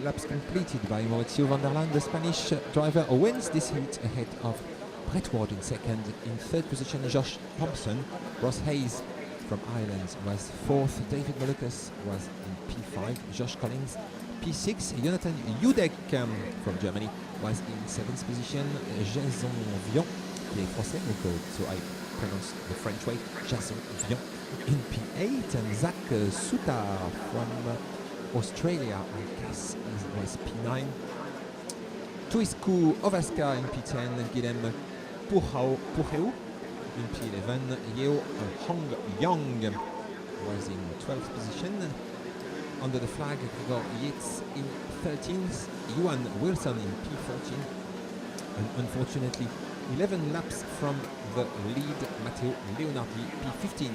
laps completed by Maurizio van der Laan. The Spanish driver wins this heat ahead of Brett Ward in second. In third position, Josh Thompson. Ross Hayes from Ireland was fourth. David Malukas was in P5. Josh Collins, P6. Jonathan Judek from Germany was in seventh position. Jason Vion, qui est français, donc so I pronounce the French way. Jason Vion in P8, and Zach Sutar from Australia, I guess, was P9. Tuisku Ovaska in P10, Guilhem Purheu in P11, Yeo Hong Yang was in 12th position. Under the flag, Gregor Yates in 13th, Yuan Wilson in P14, and unfortunately 11 laps from the lead, Matteo Leonardi, P15.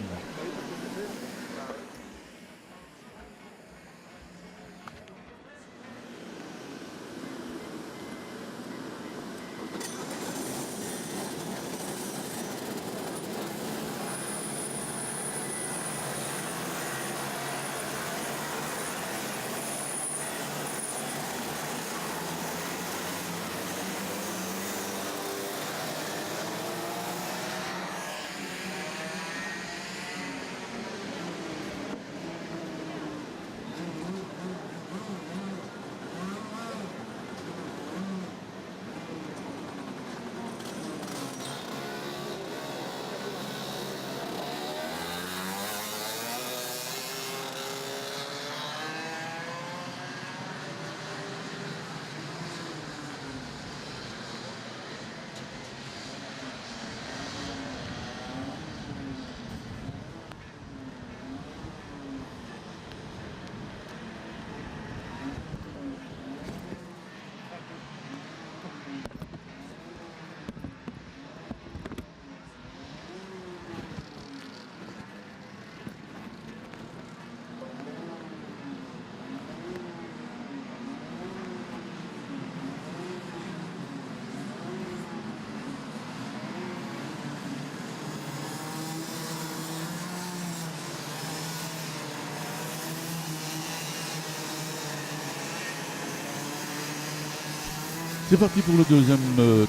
C'est parti pour le deuxième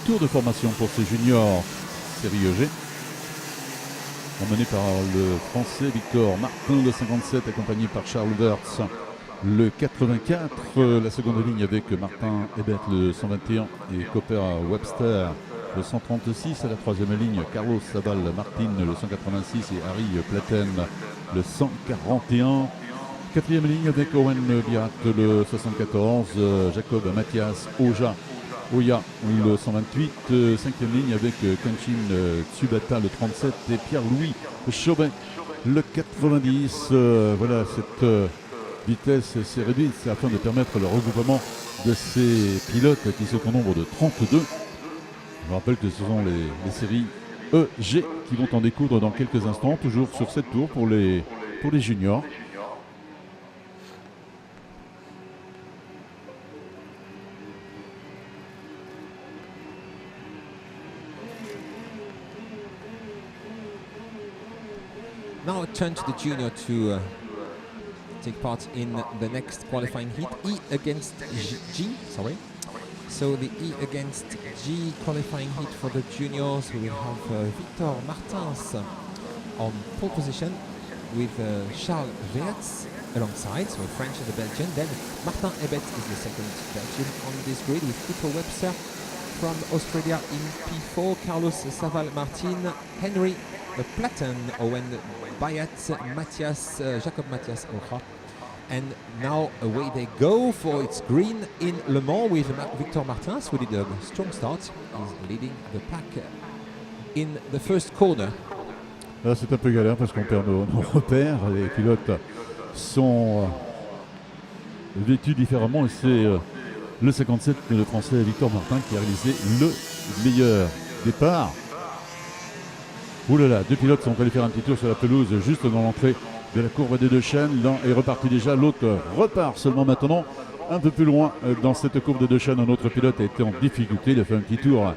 tour de formation pour ces juniors série EG. Emmené par le français Victor Martin, le 57, accompagné par Charles Wurtz, le 84. La seconde ligne avec Martin Ebert, le 121, et Cooper Webster, le 136. À la troisième ligne, Carlos Sabal Martin, le 186, et Harry Platen, le 141. Quatrième ligne avec Owen Birat, le 74, Jacob Mathias Oya, le 128, cinquième ligne avec Kenshin Tsubata, le 37, et Pierre-Louis Chaubin, le 90. Voilà, cette vitesse s'est réduite afin de permettre le regroupement de ces pilotes qui sont au nombre de 32. Je rappelle que ce sont les séries EG qui vont en découdre dans quelques instants, toujours sur 7 tours pour les juniors. Now turn to the junior to take part in the next qualifying heat, E against G, sorry. So the E against G qualifying heat for the juniors, we will have Victor Martins on pole position with Charles Wurtz alongside, so a French and a Belgian. Then Martin Ebert is the second Belgian on this grid with Cooper Webster from Australia in P4, Carlos Saval Martin, Henry Platten, Owen Bayat, Matthias, Jacob Matthias Oja. And now away they go for its green in Le Mans with Victor Martins, who did a strong start. He's leading the pack in the first corner. Là c'est un peu galère parce qu'on perd nos repères. Les pilotes sont vêtus différemment et c'est le 57, le français Victor Martin, qui a réalisé le meilleur départ. Ouh là là, deux pilotes sont allés faire un petit tour sur la pelouse juste dans l'entrée de la courbe des deux chaînes. L'un est reparti déjà, l'autre repart seulement maintenant. Un peu plus loin dans cette courbe de deux chaînes, un autre pilote a été en difficulté. Il a fait un petit tour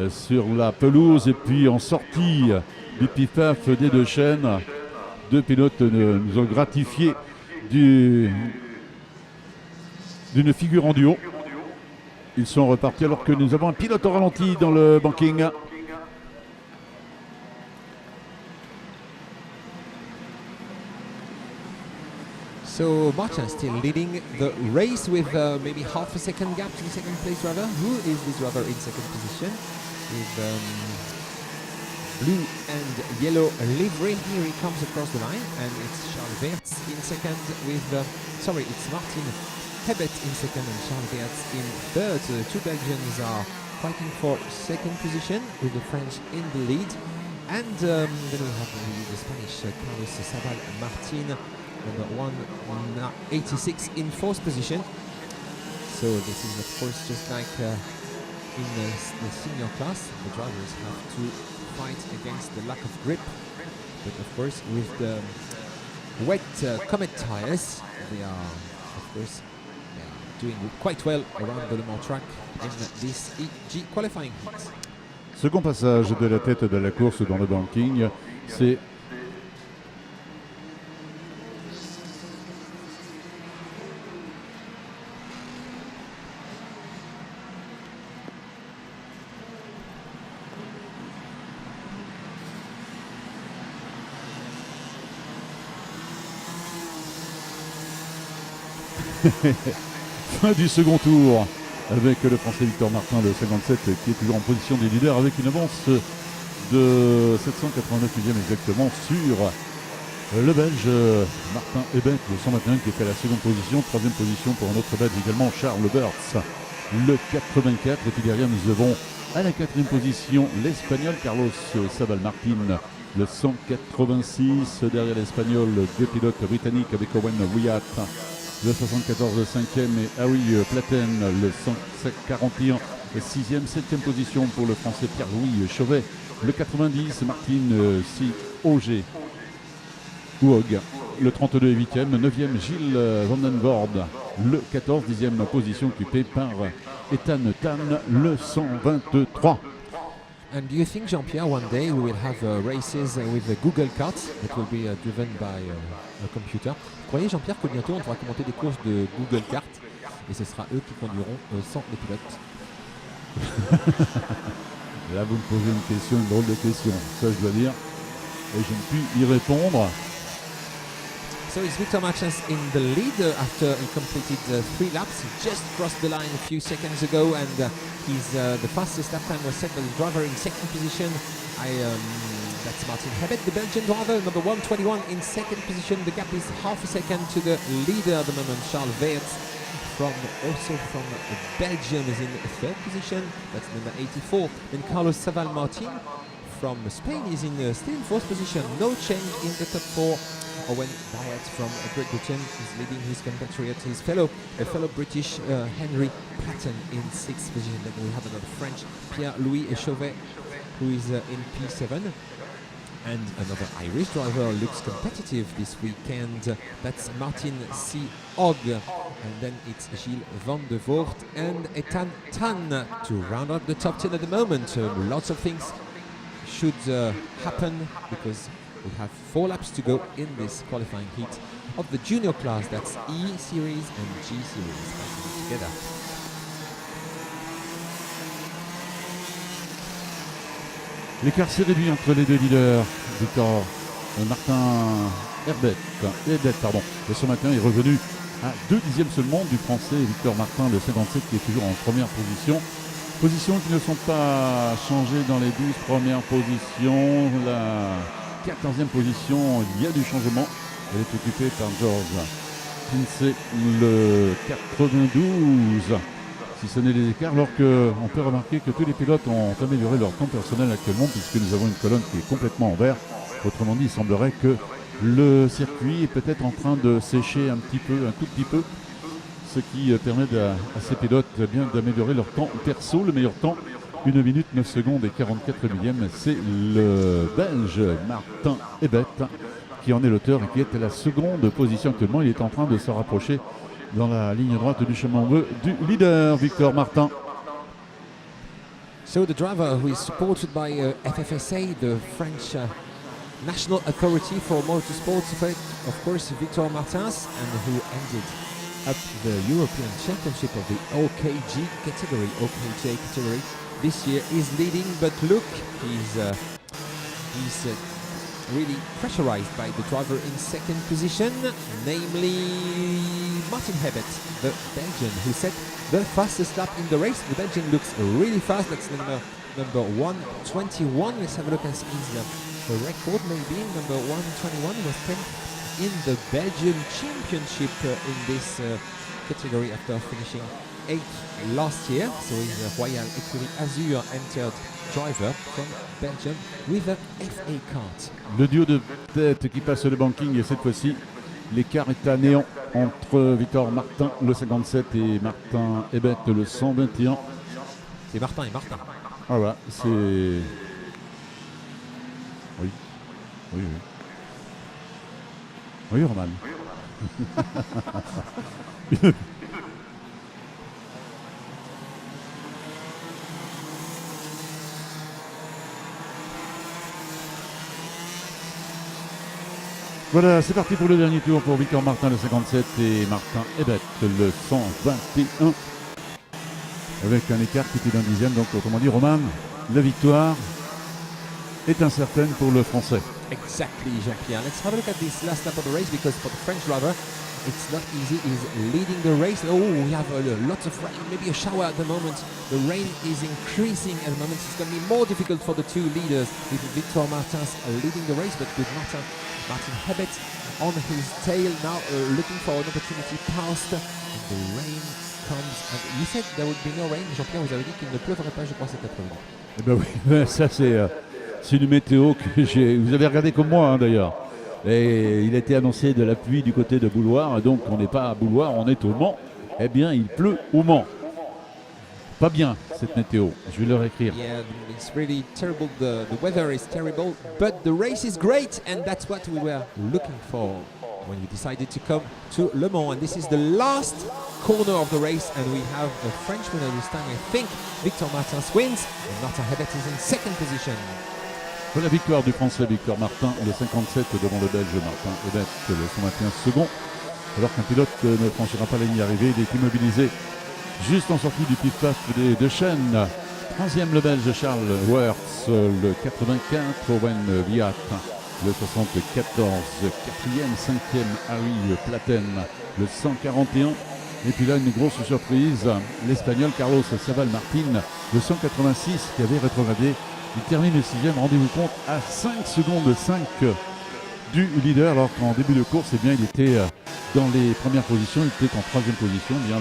sur la pelouse et puis en sortie du pif-paf des deux chaînes. Deux pilotes nous ont gratifié du d'une figure en duo. Ils sont repartis alors que nous avons un pilote au ralenti dans le banking. So Martin still leading the race with maybe half a second gap to the second place driver. Who is this driver in second position? With blue and yellow livery. Here he comes across the line, and it's Charles Weerts in second with, it's Martin Hebet in second and Charles Weerts in third. So the two Belgians are fighting for second position with the French in the lead. And then we have the Spanish Carlos Sabal Martin, number 186 in fourth position. So this is of course just like in the senior class, the drivers have to fight against the lack of grip, but of course with the wet Comet tires, they are of course doing quite well around the Le Mans track in this EG qualifying heat. Second passage de la tête de la course dans le banking, c'est fin du second tour avec le Français Victor Martin de 57 qui est toujours en position des leaders avec une avance de 789 millième exactement sur le Belge Martin Hebet de 121 qui est à la seconde position. Troisième position pour un autre Belge également, Charles Weerts, le 84. Et puis derrière nous avons à la quatrième position l'Espagnol Carlos Sabal Martin, le 186. Derrière l'Espagnol, deux pilotes britanniques avec Owen Wyatt, le 74, le 5e, et Howie Platen, le 141, le 6e, 7e position pour le Français Pierre-Louis Chauvet, le 90, Martine Auger, le 32 et 8e, 9e, Gilles Vandenvoorde, le 14, 10e position occupée par Ethan Tan, le 123. And do you think, Jean-Pierre, one day we will have races with a Google Kart that will be driven by a computer? Croyez, Jean-Pierre, que bientôt on pourra commenter des courses de Google Kart et ce sera eux qui conduiront sans les pilotes? Là, vous me posez une question, une drôle de question, ça je dois dire, et je ne puis y répondre. So it's Victor Martins in the lead after he completed 3 laps. He just crossed the line a few seconds ago, and he's the fastest lap time was set by the driver in second position. That's Martin Hebet, the Belgian driver, number 121 in second position. The gap is half a second to the leader at the moment, Charles Weerts, also from Belgium, is in third position. That's number 84. Then Carlos Sabal Martin from Spain is in still in fourth position. No change in the top 4. Owen Wyatt from Great Britain is leading his compatriot, his fellow British Henry Platten in sixth position. Then we have another French, Pierre-Louis Chauvet, who is in P7. And another Irish driver looks competitive this weekend. That's Martin C. Hogg. And then it's Gilles Vandenvoorde and Ethan Tan to round up the top 10 at the moment. Lots of things should happen because we have 4 laps to go in this qualifying heat of the junior class. That's E Series and G Series together. L'écart s'est réduit entre les deux leaders. Victor Martin Hebet. Et ce matin est revenu à 2 dixièmes seulement du Français Victor Martin, le 57, qui est toujours en première position. Positions qui ne sont pas changées dans les 12 premières positions. La 14e position, il y a du changement. Elle est occupée par George Pinsey, le 92. Si ce n'est les écarts, alors qu'on peut remarquer que tous les pilotes ont amélioré leur temps personnel actuellement, puisque nous avons une colonne qui est complètement en vert. Autrement dit, il semblerait que le circuit est peut-être en train de sécher un tout petit peu, ce qui permet à ces pilotes bien d'améliorer leur temps perso. Le meilleur temps, 1 minute 9 secondes et 44 millièmes, c'est le Belge Martin Hebet qui en est l'auteur et qui est à la seconde position actuellement. Il est en train de se rapprocher dans la ligne droite du chemin bleu du leader Victor Martin. So the driver who is supported by FFSA, the French National Authority for Motorsports, of course Victor Martins, and who ended up the European Championship of the OKJ category. This year is leading, but look, he's really pressurized by the driver in second position, namely Martin Hebert, the Belgian, who set the fastest lap in the race. The Belgian looks really fast. That's number 121. Let's have a look at his record. Maybe number 121 was 10th in the Belgian Championship in this category after finishing 8th last year. So he's a Royal Écurie Azur entered driver from Belgium with a FA card. Le duo de tête qui passe le banking, et cette fois-ci, l'écart est à néant entre Victor Martin, le 57, et Martin Hebert, le 121. C'est Martin et Martin. Ah voilà, c'est... Oui. Oui, Roman. Voilà, c'est parti pour le dernier tour pour Victor Martin, le 57, et Martin Hebert, le 121. Avec un écart qui était d'un dixième, donc autrement dit, Roman, la victoire est incertaine pour le Français. Exactly, Jean-Pierre. Let's have a look at this last lap of the race, because for the French driver, it's not easy. He's leading the race. Oh, we have lots of rain, maybe a shower at the moment. The rain is increasing at the moment. It's going to be more difficult for the two leaders, with Victor Martins leading the race, but with Martin Hebert on his tail now, looking for an opportunity past. And the rain comes. And you said there would be no rain. Jean-Pierre, vous avez dit qu'il ne pleuvrait pas, je crois, cet après-midi. Eh ben oui, ça c'est une météo que vous avez regardé comme moi, hein, d'ailleurs. Et il a été annoncé de la pluie du côté de Bouloir, et donc on n'est pas à Bouloir, on est au Mans. Eh bien, il pleut au Mans. Pas bien cette météo, je vais leur écrire. Yeah, it's really terrible. The weather is terrible, but the race is great, and that's what we were looking for when we decided to come to Le Mans. And this is the last corner of the race, and we have a French winner this time. I think Victor Martins wins, and Martin Hebert is in second position. La victoire du Français Victor Martin, le 57 devant le Belge Martin Hebert, le 121 second. Alors qu'un pilote ne franchira pas la ligne d'arrivée, il est immobilisé juste en sortie du pit-stop de Chênes. 3e le Belge Charles Weerts, le 84 Owen Viat, le 74 4e, 5e Harry Platen, le 141. Et puis là, une grosse surprise, l'Espagnol Carlos Saval Martin, le 186 qui avait rétrogradé. Il termine le 6e, rendez-vous compte, à 5 secondes 5 du leader, alors qu'en début de course, eh bien, il était dans les premières positions, il était en 3e position. Eh bien,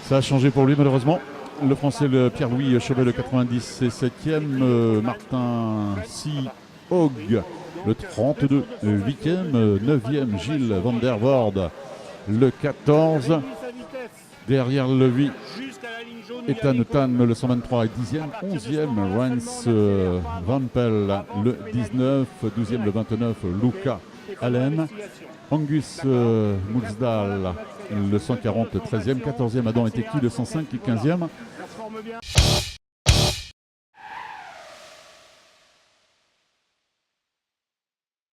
ça a changé pour lui, malheureusement. Le Français, le Pierre-Louis Chauvet, le 97e, Martin Hog, le 32, 8e, 9e, Gilles Van der Voorde, le 14. Derrière le 8, Ethan Tan, le 123 et 10e, 11e, Rens Van Pel, le 19, 12e, le 29, Luca Allen, Angus Mulsdal, le 140, 13e, 14e, Adam Eteki, le 105 et 15e.